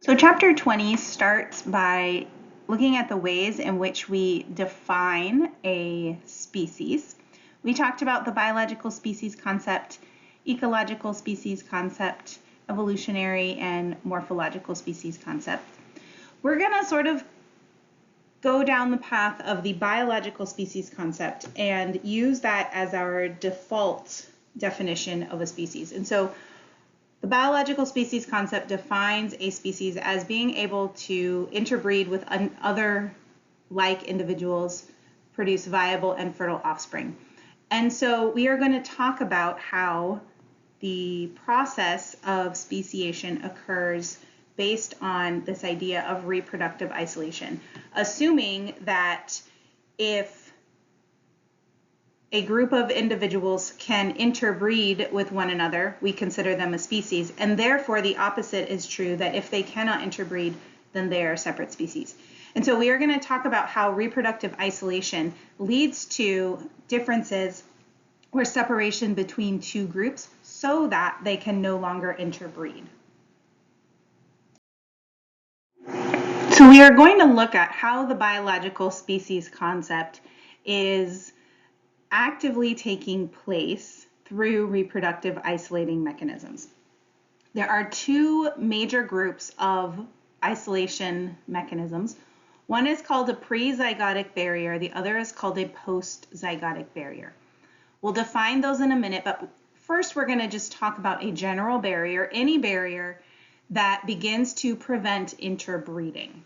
So chapter 20 starts by looking at the ways in which we define a species. We talked about the biological species concept, ecological species concept, evolutionary and morphological species concept. We're going to sort of go down the path of the biological species concept and use that as our default definition of a species. And so the biological species concept defines a species as being able to interbreed with other like individuals, produce viable and fertile offspring. And so we are going to talk about how the process of speciation occurs based on this idea of reproductive isolation, assuming that if a group of individuals can interbreed with one another, we consider them a species, and therefore the opposite is true, that if they cannot interbreed, then they are separate species. And so we are going to talk about how reproductive isolation leads to differences or separation between two groups so that they can no longer interbreed. So we are going to look at how the biological species concept is actively taking place through reproductive isolating mechanisms. There are two major groups of isolation mechanisms. One is called a prezygotic barrier, the other is called a postzygotic barrier. We'll define those in a minute, but first we're going to just talk about a general barrier, any barrier that begins to prevent interbreeding.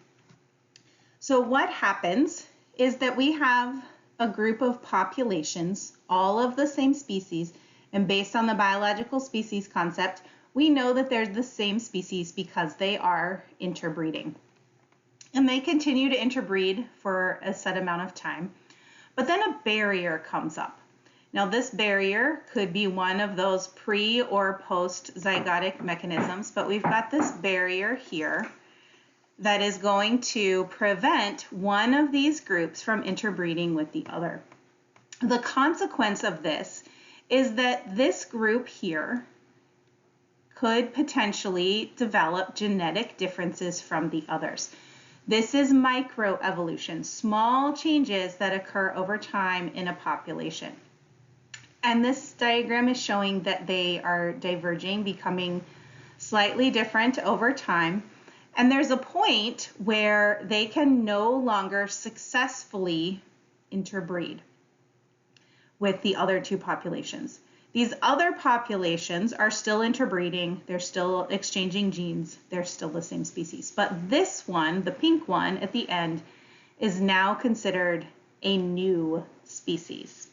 So what happens is that we have a group of populations, all of the same species, and based on the biological species concept, we know that they're the same species because they are interbreeding. And they continue to interbreed for a set amount of time, but then a barrier comes up. Now this barrier could be one of those pre or post zygotic mechanisms, but we've got this barrier here that is going to prevent one of these groups from interbreeding with the other. The consequence of this is that this group here could potentially develop genetic differences from the others. This is microevolution, small changes that occur over time in a population. And this diagram is showing that they are diverging, becoming slightly different over time. And there's a point where they can no longer successfully interbreed with the other two populations. These other populations are still interbreeding, they're still exchanging genes, they're still the same species. But this one, the pink one at the end, is now considered a new species.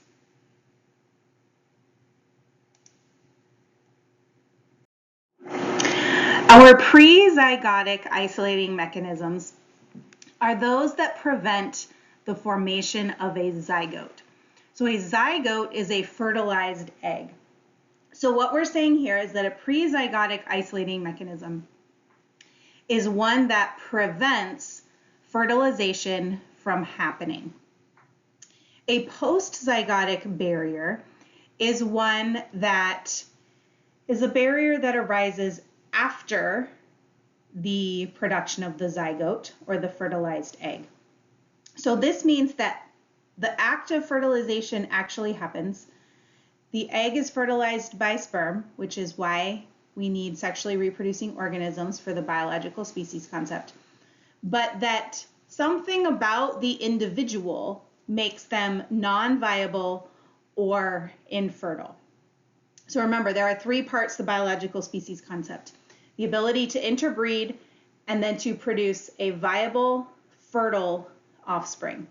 Our prezygotic isolating mechanisms are those that prevent the formation of a zygote. So a zygote is a fertilized egg. So what we're saying here is that a prezygotic isolating mechanism is one that prevents fertilization from happening. A postzygotic barrier is one that is a barrier that arises after the production of the zygote or the fertilized egg. So this means that the act of fertilization actually happens. The egg is fertilized by sperm, which is why we need sexually reproducing organisms for the biological species concept, but that something about the individual makes them non-viable or infertile. So remember, there are three parts to the biological species concept: the ability to interbreed and then to produce a viable, fertile offspring.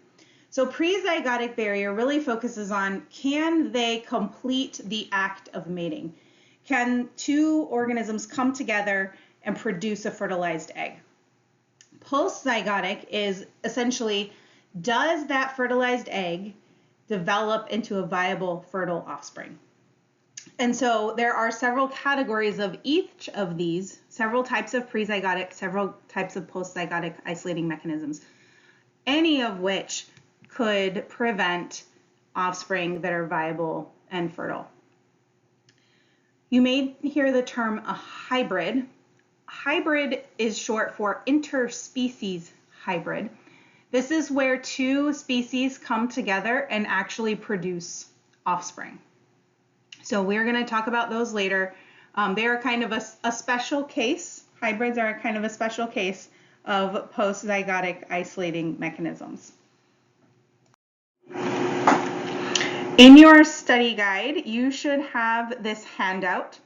So prezygotic barrier really focuses on, can they complete the act of mating? Can two organisms come together and produce a fertilized egg? Postzygotic is essentially, does that fertilized egg develop into a viable, fertile offspring? And so there are several categories of each of these, several types of prezygotic, several types of postzygotic isolating mechanisms, any of which could prevent offspring that are viable and fertile. You may hear the term a hybrid. hybrid is short for interspecies hybrid. This is where two species come together and actually produce offspring. So we're going to talk about those later. They are kind of a special case. Hybrids are kind of a special case of postzygotic isolating mechanisms. In your study guide, you should have this handout.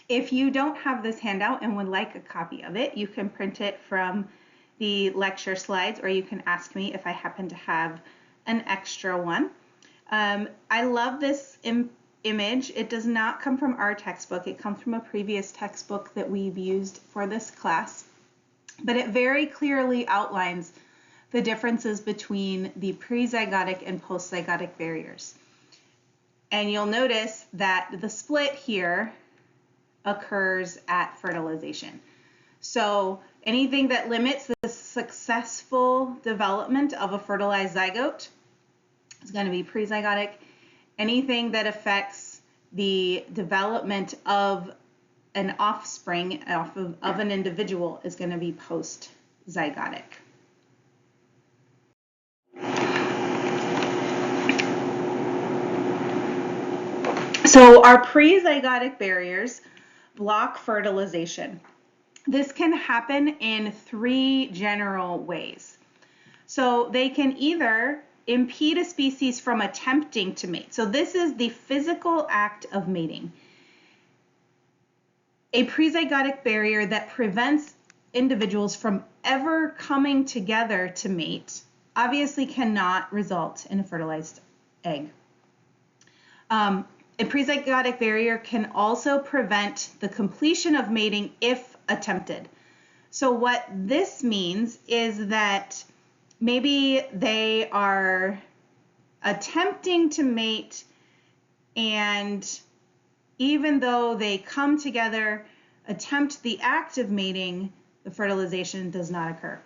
If you don't have this handout and would like a copy of it, you can print it from the lecture slides, or you can ask me if I happen to have an extra one. I love this image. It does not come from our textbook. It comes from a previous textbook that we've used for this class, but it very clearly outlines the differences between the prezygotic and postzygotic barriers. And you'll notice that the split here occurs at fertilization. So anything that limits the successful development of a fertilized zygote is going to be prezygotic. Anything that affects the development of an offspring of an individual is going to be postzygotic. So our prezygotic barriers block fertilization. This can happen in three general ways. So they can either impede a species from attempting to mate. So this is the physical act of mating. A prezygotic barrier that prevents individuals from ever coming together to mate obviously cannot result in a fertilized egg. A prezygotic barrier can also prevent the completion of mating if attempted. So what this means is that maybe they are attempting to mate, and even though they come together, attempt the act of mating, the fertilization does not occur.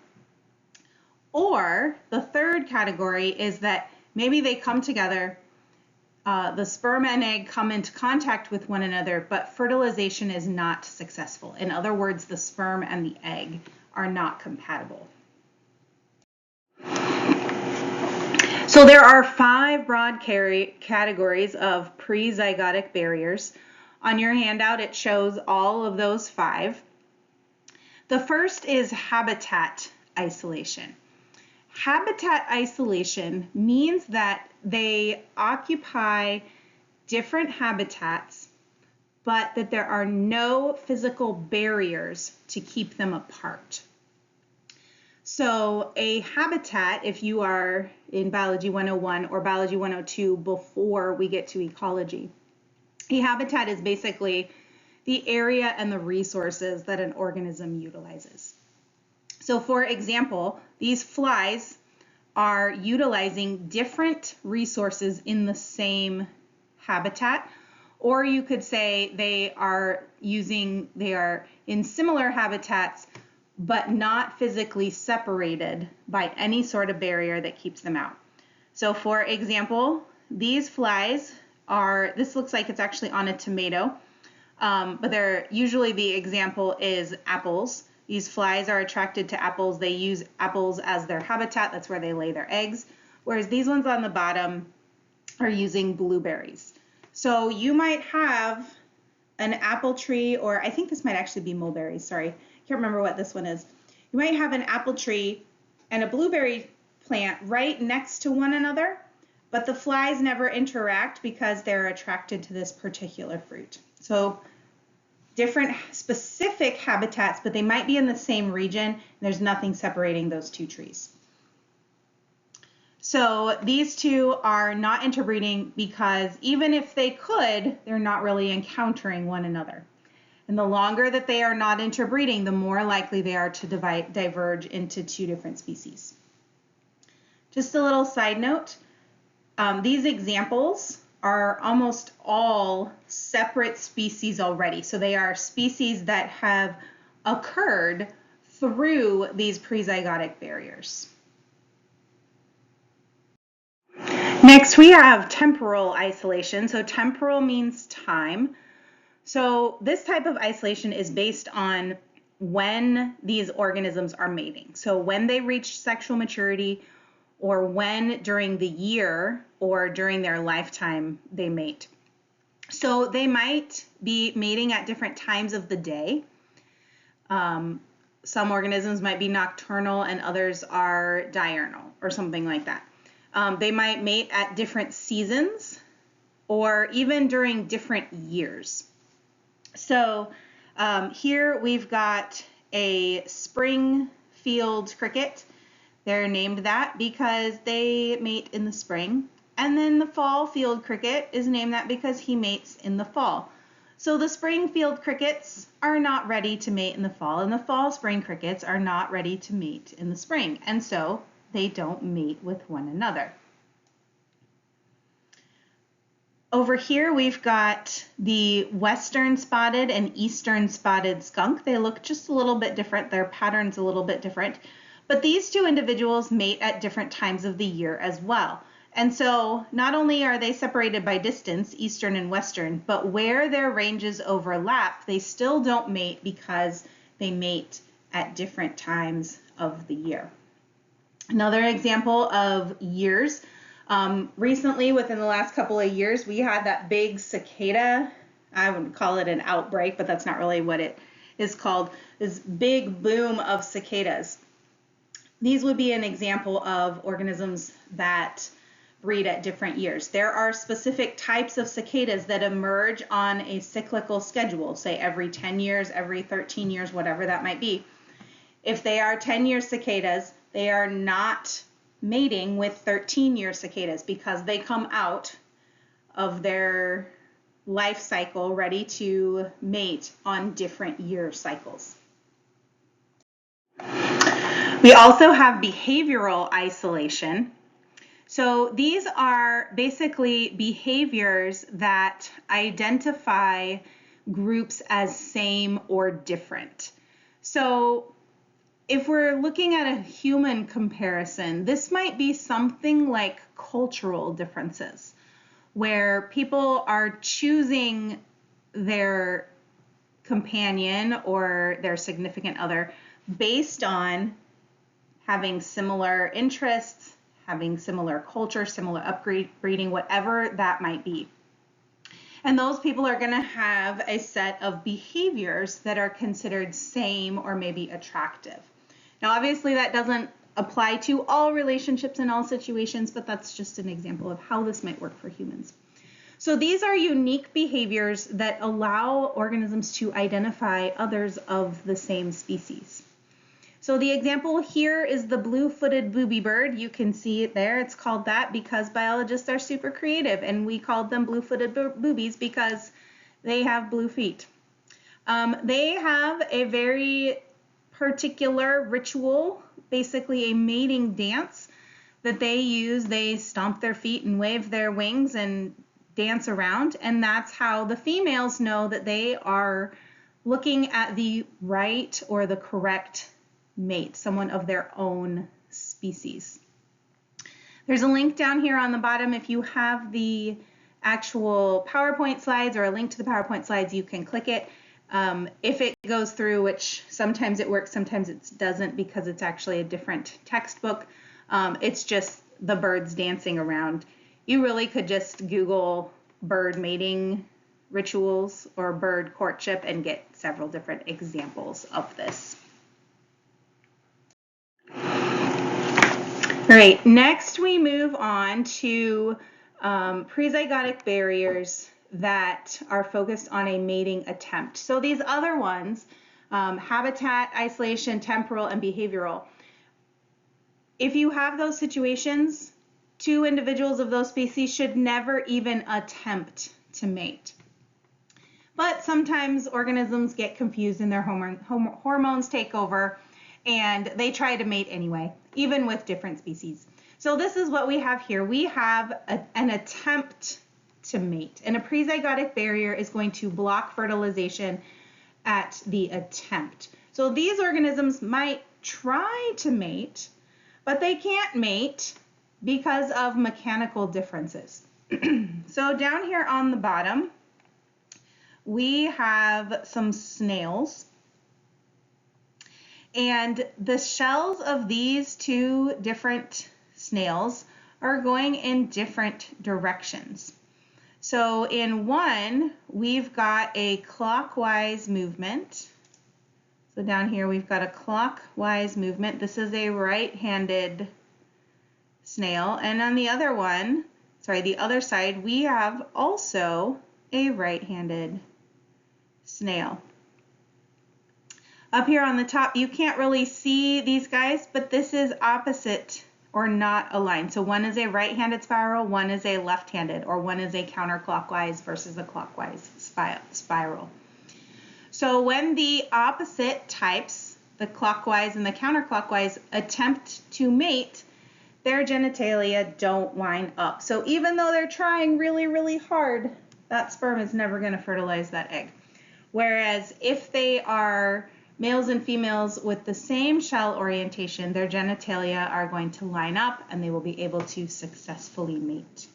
Or the third category is that maybe they come together, the sperm and egg come into contact with one another, but fertilization is not successful. In other words, the sperm and the egg are not compatible. So there are 5 broad categories of prezygotic barriers. On your handout, it shows all of those 5. The first is habitat isolation. Habitat isolation means that they occupy different habitats, but that there are no physical barriers to keep them apart. So a habitat, if you are in Biology 101 or Biology 102 before we get to ecology, a habitat is basically the area and the resources that an organism utilizes. So for example, these flies are utilizing different resources in the same habitat, or you could say they are in similar habitats, but not physically separated by any sort of barrier that keeps them out. So for example, these flies this looks like it's actually on a tomato, but usually the example is apples. These flies are attracted to apples. They use apples as their habitat. That's where they lay their eggs. Whereas these ones on the bottom are using blueberries. So you might have an apple tree, or I think this might actually be mulberries. Sorry, can't remember what this one is. You might have an apple tree and a blueberry plant right next to one another, but the flies never interact because they're attracted to this particular fruit. So different specific habitats, but they might be in the same region, and there's nothing separating those two trees. So these two are not interbreeding because even if they could, they're not really encountering one another. And the longer that they are not interbreeding, the more likely they are to diverge into 2 different species. Just a little side note, these examples are almost all separate species already. So they are species that have occurred through these prezygotic barriers. Next, we have temporal isolation. So temporal means time. So this type of isolation is based on when these organisms are mating. So when they reach sexual maturity, or when during the year or during their lifetime they mate. So they might be mating at different times of the day. Some organisms might be nocturnal and others are diurnal or something like that. They might mate at different seasons or even during different years. So here we've got a spring-field cricket. They're named that because they mate in the spring. And then the fall-field cricket is named that because he mates in the fall. So the spring-field crickets are not ready to mate in the fall, and the fall-spring crickets are not ready to mate in the spring. And so they don't mate with one another. Over here we've got the western spotted and eastern spotted skunk. They look just a little bit different. Their pattern's a little bit different. But these two individuals mate at different times of the year as well. And so not only are they separated by distance, eastern and western, but where their ranges overlap, they still don't mate because they mate at different times of the year. Another example of years. Recently, within the last couple of years, we had that big cicada. I wouldn't call it an outbreak, but that's not really what it is called. This big boom of cicadas. These would be an example of organisms that breed at different years. There are specific types of cicadas that emerge on a cyclical schedule, say every 10 years, every 13 years, whatever that might be. If they are 10-year cicadas, they are not mating with 13-year cicadas because they come out of their life cycle ready to mate on different year cycles. We also have behavioral isolation. So these are basically behaviors that identify groups as same or different. So if we're looking at a human comparison, this might be something like cultural differences, where people are choosing their companion or their significant other based on having similar interests, having similar culture, similar upbringing, whatever that might be. And those people are going to have a set of behaviors that are considered same or maybe attractive. Now, obviously, that doesn't apply to all relationships in all situations, but that's just an example of how this might work for humans. So these are unique behaviors that allow organisms to identify others of the same species. So the example here is the blue-footed booby bird. You can see it there. It's called that because biologists are super creative, and we called them blue-footed boobies because they have blue feet. They have a very particular ritual, basically a mating dance that they use. They stomp their feet and wave their wings and dance around, and that's how the females know that they are looking at the right or the correct mate, someone of their own species. There's a link down here on the bottom. If you have the actual PowerPoint slides or a link to the PowerPoint slides, you can click it. If it goes through, which sometimes it works, sometimes it doesn't because it's actually a different textbook, it's just the birds dancing around. You really could just Google bird mating rituals or bird courtship and get several different examples of this. All right, next we move on to prezygotic barriers that are focused on a mating attempt. So these other ones, habitat, isolation, temporal, and behavioral. If you have those situations, two individuals of those species should never even attempt to mate. But sometimes organisms get confused and their hormones take over and they try to mate anyway, even with different species. So this is what we have here. We have an attempt to mate, and a prezygotic barrier is going to block fertilization at the attempt. So these organisms might try to mate, but they can't mate because of mechanical differences. So down here on the bottom, we have some snails. And the shells of these two different snails are going in different directions. So in one, we've got a clockwise movement. So down here, we've got a clockwise movement. This is a right-handed snail. And on the other one, the other side, we have also a right-handed snail. Up here on the top, you can't really see these guys, but this is opposite or not aligned. So one is a right-handed spiral, one is a left-handed, or one is a counterclockwise versus a clockwise spiral. So when the opposite types, the clockwise and the counterclockwise, attempt to mate, their genitalia don't line up. So even though they're trying really, really hard, that sperm is never going to fertilize that egg. Whereas if they are males and females with the same shell orientation, their genitalia are going to line up and they will be able to successfully mate.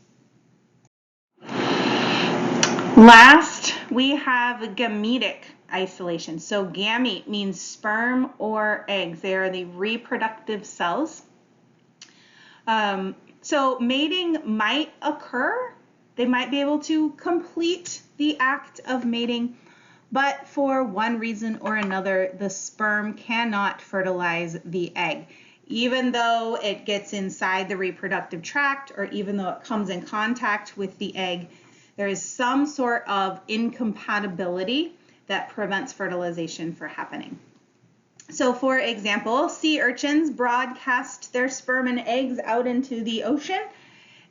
Last, we have gametic isolation. So gamete means sperm or eggs. They are the reproductive cells. So mating might occur. They might be able to complete the act of mating, but for one reason or another, the sperm cannot fertilize the egg. Even though it gets inside the reproductive tract, or even though it comes in contact with the egg, there is some sort of incompatibility that prevents fertilization from happening. So for example, sea urchins broadcast their sperm and eggs out into the ocean,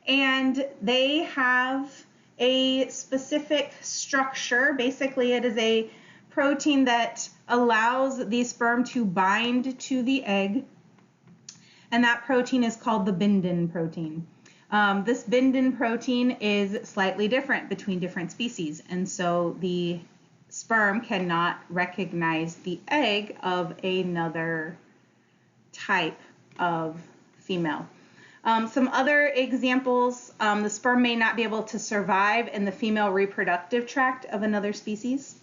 and they have a specific structure. Basically, it is a protein that allows the sperm to bind to the egg, and that protein is called the bindin protein. This bindin protein is slightly different between different species, and so the sperm cannot recognize the egg of another type of female. Some other examples, the sperm may not be able to survive in the female reproductive tract of another species.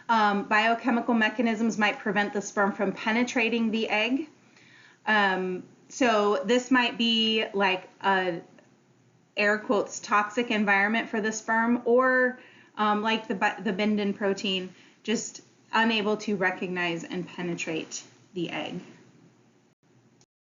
Biochemical mechanisms might prevent the sperm from penetrating the egg. So this might be like a air quotes toxic environment for the sperm, or like the bindin protein, just unable to recognize and penetrate the egg.